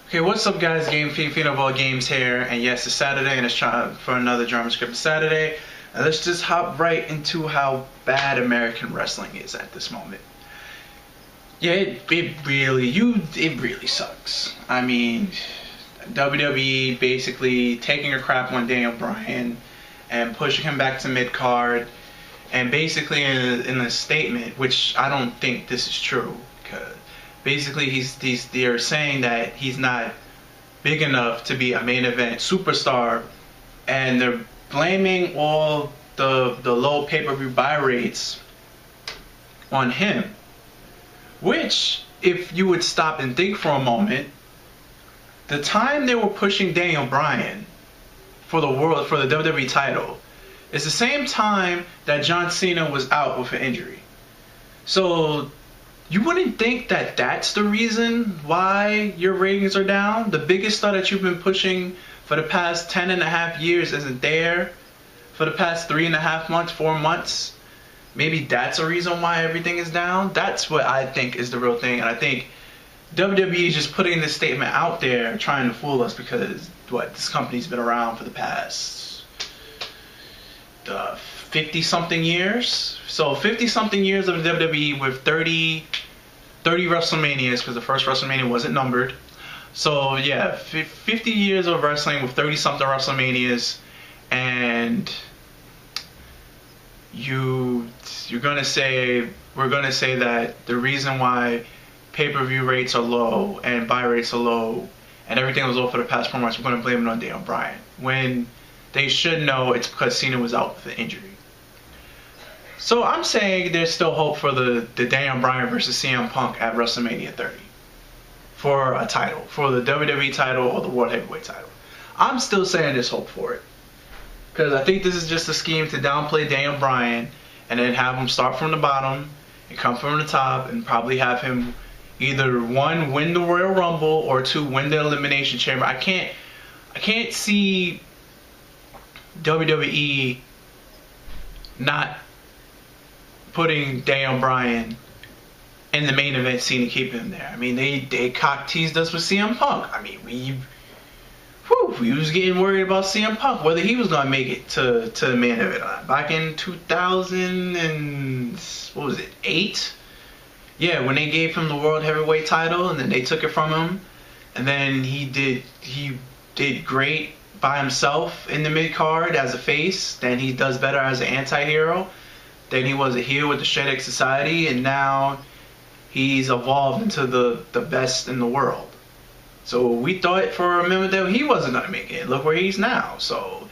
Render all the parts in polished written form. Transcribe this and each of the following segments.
Okay, what's up guys, Game Fiend of all games here, and yes, it's Saturday and it's time for another drama script Saturday. And let's just hop right into how bad American wrestling is at this moment. Yeah, it really sucks. I mean, WWE basically taking a crap on Daniel Bryan and pushing him back to mid-card, and basically in a statement, which I don't think this is true, because basically they're saying that he's not big enough to be a main event superstar, and they're blaming all the low pay-per-view buy rates on him. Which, if you would stop and think for a moment, the time they were pushing Daniel Bryan for the WWE title is the same time that John Cena was out with an injury. So you wouldn't think that that's the reason why your ratings are down? The biggest star that you've been pushing for the past 10.5 years isn't there for the past 3.5 months, 4 months. Maybe that's a reason why everything is down. That's what I think is the real thing. And I think WWE is just putting this statement out there trying to fool us because this company's been around for the past 50-something years. So 50-something years of the WWE with 30 WrestleManias, because the first WrestleMania wasn't numbered. So yeah, 50 years of wrestling with 30-something WrestleManias, and we're gonna say that the reason why pay-per-view rates are low and buy rates are low and everything was low for the past 4 months, we're gonna blame it on Daniel Bryan, when they should know it's because Cena was out with an injury. So I'm saying there's still hope for the Daniel Bryan versus CM Punk at WrestleMania 30 for a title, for the WWE title or the World Heavyweight title. I'm still saying there's hope for it, because I think this is just a scheme to downplay Daniel Bryan and then have him start from the bottom and come from the top, and probably have him either 1, win the Royal Rumble, or 2, win the Elimination Chamber. I can't see WWE not putting Daniel Bryan in the main event scene to keep him there. I mean, they cock teased us with CM Punk. I mean, we was getting worried about CM Punk, whether he was gonna make it to the main event or not. Back in 2000 and what was it, 8? Yeah, when they gave him the World Heavyweight title and then they took it from him, and then he did great by himself in the mid card as a face. Then he does better as an anti-hero. Then he was a heel with the Shredded Society, and now he's evolved into the best in the world. So we thought for a minute that he wasn't going to make it. Look where he's now. So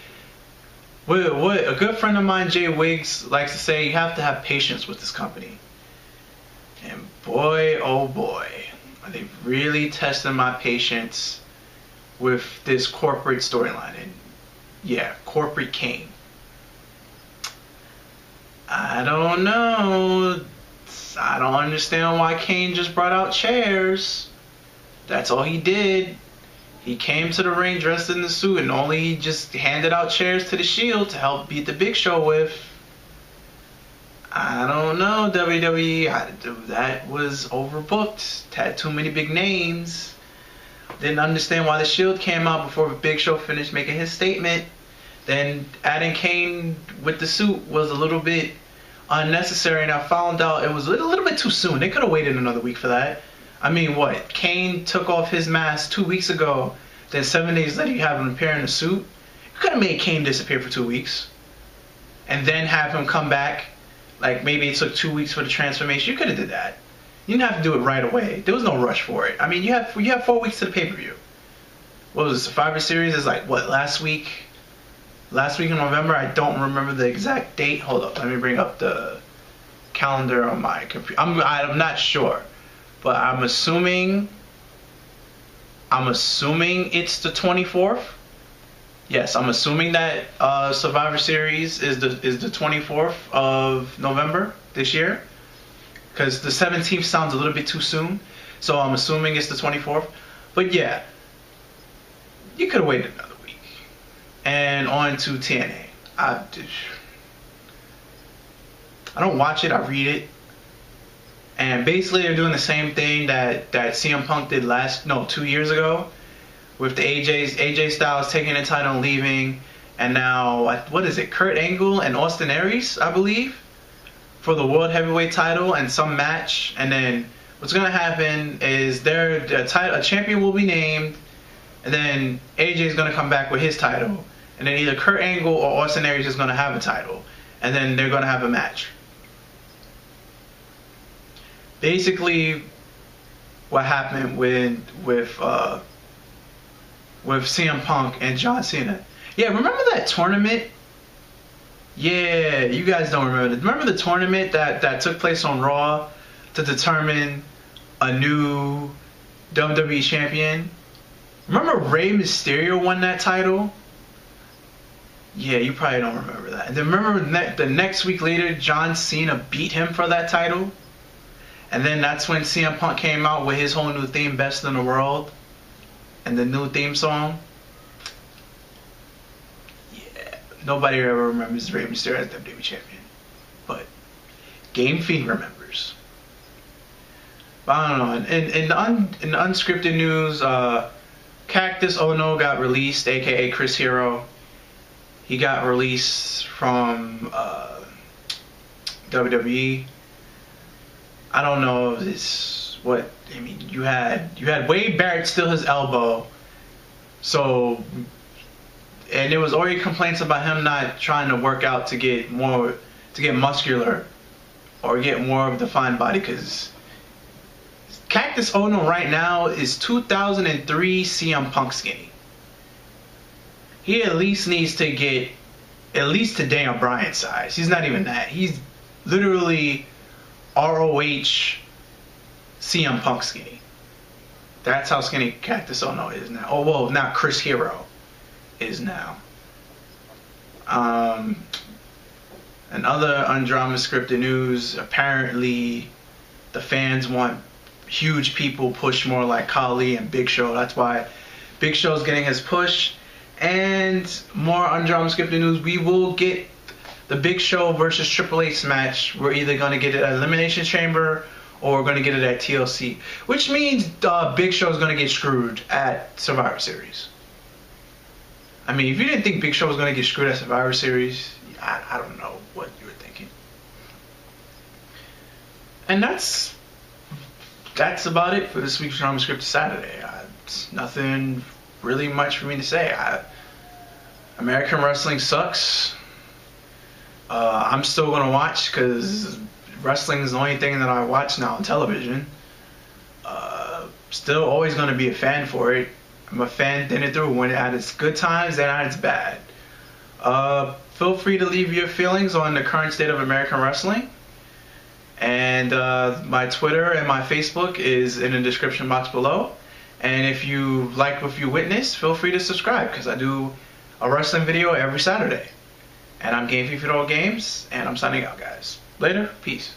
what a good friend of mine, Jay Wiggs, likes to say, you have to have patience with this company. And boy, oh boy, are they really testing my patience with this corporate storyline. And yeah, corporate Kane. I don't know. I don't understand why Kane just brought out chairs. That's all he did. He came to the ring dressed in the suit, and only he just handed out chairs to the Shield to help beat the Big Show with. I don't know, WWE. That was overbooked. Had too many big names. Didn't understand why the Shield came out before the Big Show finished making his statement. Then adding Kane with the suit was a little bit unnecessary, and I found out it was a little bit too soon. They could have waited another week for that. I mean, what? Kane took off his mask 2 weeks ago, then 7 days later you have him appear in a suit? You could have made Kane disappear for 2 weeks, and then have him come back. Like, maybe it took 2 weeks for the transformation. You could have did that. You didn't have to do it right away. There was no rush for it. I mean, you have 4 weeks to the pay-per-view. What was it, Survivor Series is like, what, last week? Last week in November? I don't remember the exact date. Hold up, let me bring up the calendar on my computer. I'm not sure, but I'm assuming it's the 24th. Yes, I'm assuming that Survivor Series is the 24th of November this year, because the 17th sounds a little bit too soon. So I'm assuming it's the 24th. But yeah, you could have waited another week. And on to TNA. I don't watch it, I read it. And basically they're doing the same thing that CM Punk did 2 years ago. with the AJ Styles taking the title and leaving, and now what is it? Kurt Angle and Austin Aries, I believe, for the World Heavyweight title and some match. And then what's gonna happen is a champion will be named, and then AJ is gonna come back with his title, and then either Kurt Angle or Austin Aries is gonna have a title, and then they're gonna have a match. Basically, what happened with CM Punk and John Cena. Yeah, remember that tournament? Yeah, you guys don't remember it. Remember the tournament that took place on Raw to determine a new WWE champion? Remember Rey Mysterio won that title? Yeah, you probably don't remember that. And then remember the next week later, John Cena beat him for that title? And then that's when CM Punk came out with his whole new theme, Best in the World, and the new theme song. Yeah, nobody ever remembers Rey Mysterio as WWE champion, but Game Fiend remembers. But I don't know. In the unscripted news, Cactus Ono got released, aka Chris Hero. He got released from WWE. I don't know if this what I mean. You had Wade Barrett steal his elbow, so, and there was already complaints about him not trying to work out to get muscular or get more of a defined body, because Cactus Ono right now is 2003 CM Punk skinny. He at least needs to get at least to Daniel Bryan size. He's not even that. He's literally ROH CM Punk skinny. That's how skinny Cactus Ono is now. Oh, well, not Chris Hero is now. And other undrama scripted news, apparently the fans want huge people push more like Khali and Big Show. That's why Big Show's getting his push. And more undrama scripted news, we will get the Big Show versus Triple H match. We're either going to get it at Elimination Chamber or we're going to get it at TLC. Which means Big Show is going to get screwed at Survivor Series. I mean, if you didn't think Big Show was going to get screwed at Survivor Series, I don't know what you were thinking. And that's about it for this week's Drama Scripted Saturday. It's nothing really much for me to say. American wrestling sucks. I'm still going to watch because wrestling is the only thing that I watch now on television. Still always going to be a fan for it. I'm a fan then and through, when it at its good times and at its bad. Feel free to leave your feelings on the current state of American wrestling. And my Twitter and my Facebook is in the description box below. And if you like what you witnessed, feel free to subscribe, because I do a wrestling video every Saturday. And I'm Game Fiend for All Games, and I'm signing out, guys. Later, peace.